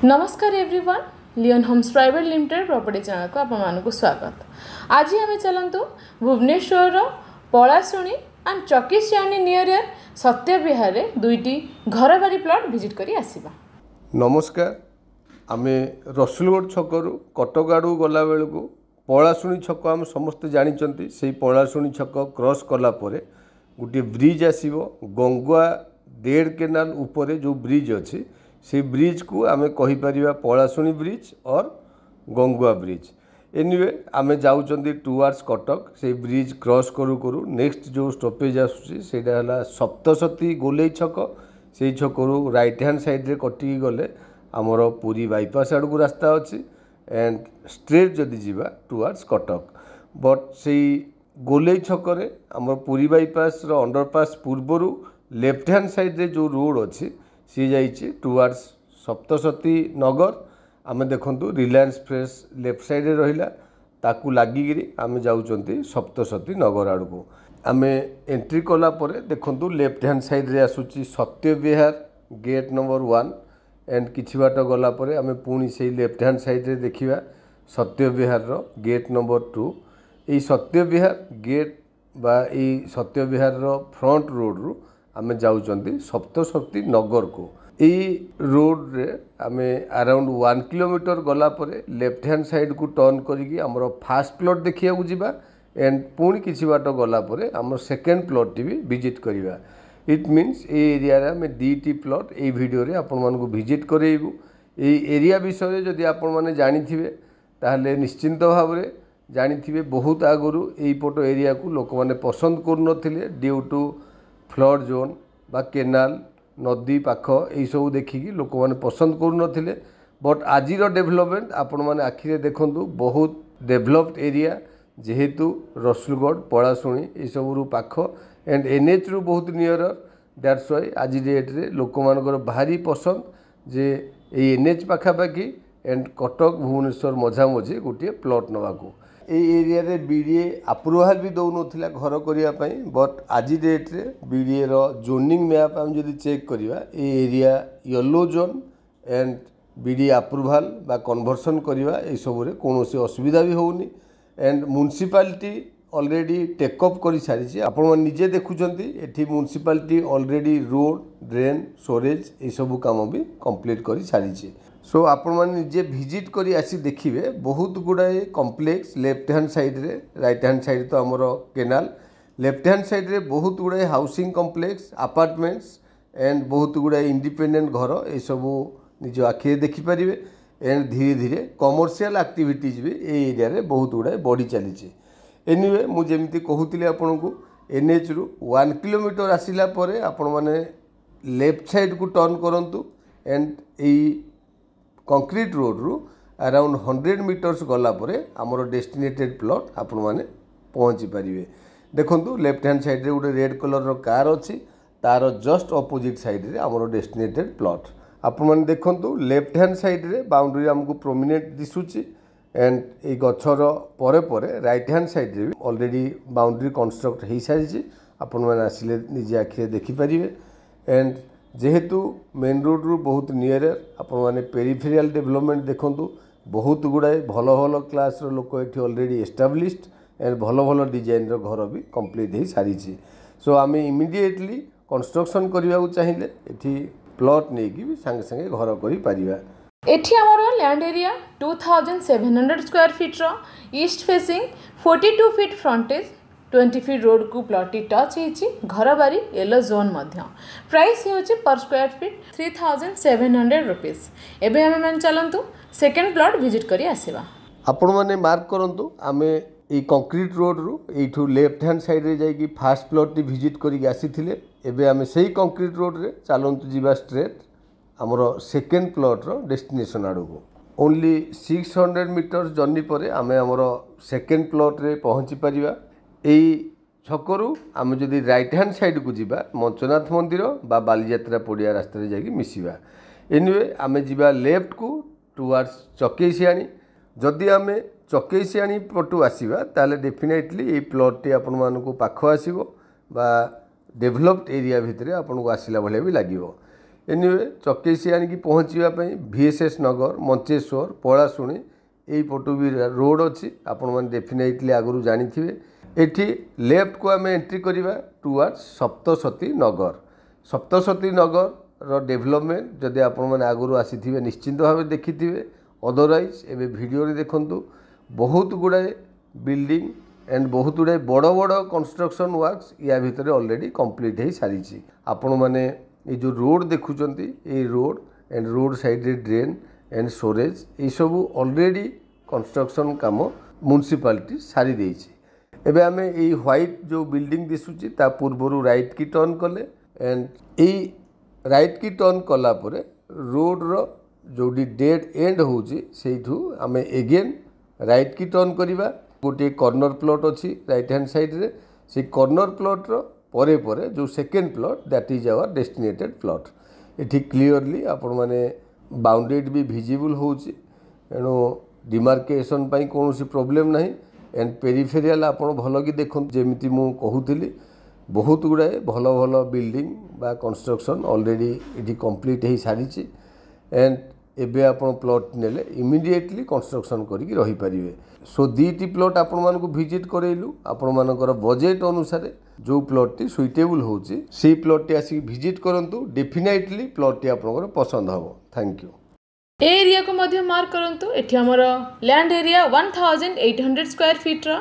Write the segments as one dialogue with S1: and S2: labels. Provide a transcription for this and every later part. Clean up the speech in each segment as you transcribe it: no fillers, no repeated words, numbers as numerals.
S1: नमस्कार everyone, Leon Homes private limited property channel को आपको स्वागत। आज आम चलतु भुवनेश्वर पलाशुणी एंड चकिशियाणी नियर सत्य विहार दुईटी घर बारी प्लॉट विजिट करी आसिबा।
S2: नमस्कार, आम रसुलगढ़ छकरू कटक आड़ू गला बेलू पलाशुणी छक आम समस्ते जानते से पलाशुणी छक क्रॉस कलापर गोटे ब्रिज आसो गंगुआ डेढ़ केनाल उपरे जो ब्रिज अच्छी से ब्रिज को आम कहीपर पलाशुणी ब्रिज और गंगुआ ब्रिज। एनिवे आम जाऊँच टुवार्ड्स कटक से ब्रिज क्रॉस करू करू नेक्स्ट जो स्टॉपेज आसला सप्तशती गोले छक से छकरू राइट हैंड साइड्रे कटिकी गले आमर पुरी बाईपास आड़ को रास्ता अच्छी एंड स्ट्रेट जदि जीवा टुवार्ड्स कटक बट से गोले छकरे आमर पुरी बाईपास अंडरपास पूर्वर लेफ्ट हैंड साइड्रे जो रोड अच्छी सी जाइए टुवार्ड्स सप्तशती नगर। आम देखु रिलायंस फ्रेश लेफ्ट साइड रहा ताकू लगिकी आम जाऊँच सप्तशती नगर आड़ को आम एंट्री कलापर देखु लेफ्ट हैंड साइड्रे आसूँ सत्य विहार गेट नंबर 1 एंड किछि बाट गलापर आम पुणी से लेफ्ट हैंड साइड्रे देखा सत्य विहार गेट नंबर 2। ये सत्य विहार गेट बा सत्य विहार फ्रंट रोड रु आम जाऊँच सप्तशती नगर को। यही रोड रे आम अराउंड 1 किलोमीटर गलापर लेफ्ट हैंड साइड को टर्न करिकी आमर फास्ट प्लॉट देखिया जीवा एंड पुणी किछि बाट गलापर आमर सेकेंड प्लॉट टी भी विजिट करिवा। इट मीन्स ए एरिया रे आम दीटी प्लॉट ए वीडियो रे आपण मानकु विजिट करेइबु। ए एरिया विषय जदि आपण माने जानिथिबे ताहले निश्चिंत भाव रे जानिथिबे बहुत आगरु एई पटो एरिया को लोक माने पसंद कर नथिले ड्यू टू फ्लड जोन बा केनाल नदी पाख यही सब देखिकी लोक मैंने पसंद करुनथिले बट आजिर डेभलपमेंट आपण मैंने आखिरे देखंतु बहुत डेभलप्ड एरिया जेहेतु रसुलगढ़ पलाशुणी ये सब पाख एंड एनएच रु बहुत नियर दैट्स वाई आज डेट रे लोक मानकर भारी पसंद जे ये एनएच पाखापाखि एंड कटक भुवनेश्वर मझामझी गोटे प्लॉट नवाको एरिया रे बीडीए अप्रूवाल भी दौन घर करने बट आज डेट रे बीडीए रो जोनिंग मैप आम जदि चेक करवा area yellow zone and BDA approval बा कन्वर्सन करवा ये सब कौन असुविधा भी होनी एंड म्युनिसिपालिटी ऑलरेडी टेकअप कर सारी आपण निजे देखुंत एटी municipality already road drain storage ये सब काम भी कंप्लीट कर सारी। सो आपण मैंने निजे विजिट करी आसी देखिए बहुत गुड़ाए कॉम्प्लेक्स लेफ्ट हैंड साइड रे राइट हैंड साइड तो आमर केनाल लेफ्ट हैंड साइड रे बहुत गुड़ाए हाउसिंग कॉम्प्लेक्स अपार्टमेंट्स एंड बहुत गुड़ाए इंडिपेंडेंट घर ये सब निज आखिरे देखिपारे एंड धीरे धीरे कमर्शियल एक्टिविटीज भी ये एरिया रे बहुत गुड़ाए बढ़ी चली। एनिवे मुझे कहूली आपन को एनएच रु 1 किलोमीटर आसिला परे आपण माने लेफ्ट साइड को टर्न करंतु एंड यही कंक्रीट रोड रु अराउंड 100 मीटर्स गलापर आमर डेस्टिनेटेड प्लॉट आपण माने पहुँची पारे। देखंतु लेफ्ट हैंड साइड रे गोटे रेड कलर रो कार अच्छी तार जस्ट अपोजिट साइड रे आमर डेस्टिनेटेड प्लॉट आपण माने देखंतु लेफ्ट हैंड साइड रे बाउंड्री आमको प्रोमिनेंट दिसुची एंड ये गछर परे परे राइट हैंड साइड रे ऑलरेडी बाउंड्री कंस्ट्रक्ट हो सारी आपण माने आसिले निजे आखिरे देखि पारिबे एंड जेहेतु मेन रोड रु बहुत नियर आपण माने पेरिफेरियल डेवलपमेंट देखंतु बहुत गुड़ाए भल भल क्लास लोक ये ऑलरेडी एस्टाब्लिश्ड एंड भल भल डिजाइन घर भी कंप्लीट हो सारी। सो आम इमिडिएटली कंस्ट्रक्शन करने चाहिए ये प्लॉट नहीं कि सांगे सांगे घर कर
S1: एठी आमर लैंड एरिया 2700 स्क्वायर फीट रो east facing 42 feet frontage 20 feet road को प्लॉट टच होती घर बारी येलो जोन मध्य प्राइस होची पर स्क्वायर फीट 3700 रुपीस। एबे हमें मन चलंतु सेकंड प्लॉट विजिट करी आसीबा।
S2: आपण माने मार्क करंतु आमे ए कंक्रीट रोड रु एठू लेफ्ट हैंड साइड रे जाई कि फर्स्ट प्लॉट टी विजिट करी आसीथिले एबे आमे सही कंक्रीट रोड रे चलंतु जीवा स्ट्रेट आमर सेकेंड प्लॉट रो डेस्टिनेशन आड़ को ओनली 600 मीटर जर्नी पर आमे आमर सेकेंड प्लॉट रे पहुँची पारिबा। यही छकरू आम जदि राइट हैंड साइड को जीवा मंचनाथ मंदिर बा बालीजात्रा पड़िया रास्ता जाकि मिसिबा। एनिवे आम जीवा लेफ्ट को टुवार्ड्स चकेशियाणी जदि आम चकेशियाणी पटू आसवा ताले डेफिनेटली ये प्लॉट टी आपण मानकु पाख आसीबो बा डेभलप्ड एरिया भितरे आपन को आसिला भले भी लागिवो। एनिवे चकेसी आनिकी पहुँचापी VSS नगर मंचेश्वर पलाशुणी यही पटू भी रोड अच्छी आपण मैंने डेफिनेटली आगु जानी एठी लेफ्ट को आम एंट्री करवा टुवर्ड्स सप्तशती नगर। सप्तशती नगर रो डेभलपमेंट जदि आपण मैंने आगु आसी निश्चिंत भाव देखी अदरवाइज एवं भिडियो देखु बहुत गुड़ाए बिल्डिंग एंड बहुत गुड़ाए बड़ बड़ कंस्ट्रक्शन वर्क्स या भितर ऑलरेडी कंप्लीट हो सारी आपण मैंने ये जो रोड देखुंत ये रोड एंड रोड साइड रे ड्रेन एंड स्टोरेज ये सब ऑलरेडी कंस्ट्रक्शन काम म्युनिसिपालिटी सारी देछि। एबे आमे ये व्हाइट जो बिल्डिंग दिसुची ता पूर्वर राइट की टर्न कले एंड ये राइट की टर्न कला परे रोड रो जोडी डेड एंड होची सेठू आमे अगेन राइट की टर्न करिबा। गोटे कॉर्नर प्लॉट अच्छी राइट हैंड साइड रे से कॉर्नर प्लॉट रो परे परे जो second plot that is our destinated plot. एठी क्लियरली आपण माने बाउंडेड भी विजिबल होची एनो डिमार्केशन पाई कोनोसी प्रॉब्लम नहीं एंड पेरिफेरियल आपण भल कि देखो जेमिति मु कहूतिली बहुत गुड़ाए भल भल बिल्डिंग बा कंस्ट्रक्शन ऑलरेडी इटी कंप्लीट हो सारी एंड एबे आपण प्लॉट नेले इमिडिएटली कंस्ट्रक्शन करिक रही परिवे। सो दीटी प्लॉट आपण मानको विजिट करेलु आपण मानकर बजेट अनुसार जो प्लॉट टी सुइटेबल होची सी प्लॉट टी आसी विजिट करंतु डेफिनेटली प्लॉट टी आपनकर पसंद हबो। Thank you.
S1: एरिया को मध्य मार्क करंतु एठी हमर लैंड एरिया 1800 स्क्वायर फीट रो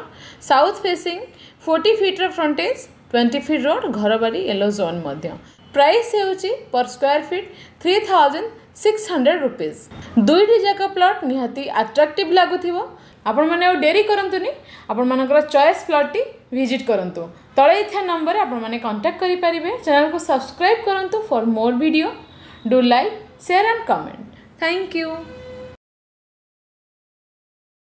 S1: साउथ फेसिंग 40 फीट रो फ्रंटेज 20 फीट रोड घरबारी येलो जोन मध्य प्राइस हेउची पर स्क्वायर फीट 3600 रुपीस। दुईटी जाक प्लॉट निहाती अट्रैक्टिव लागुथिबो। आपण माने आ डेरी करंतुनी आपण मानकर चॉइस प्लॉट टी विजिट करंतु तळे इथा नंबर आपण माने कांटेक्ट करि परिबे। चैनल को सब्सक्राइब करंतु for more video. Do like share and comment. Thank you.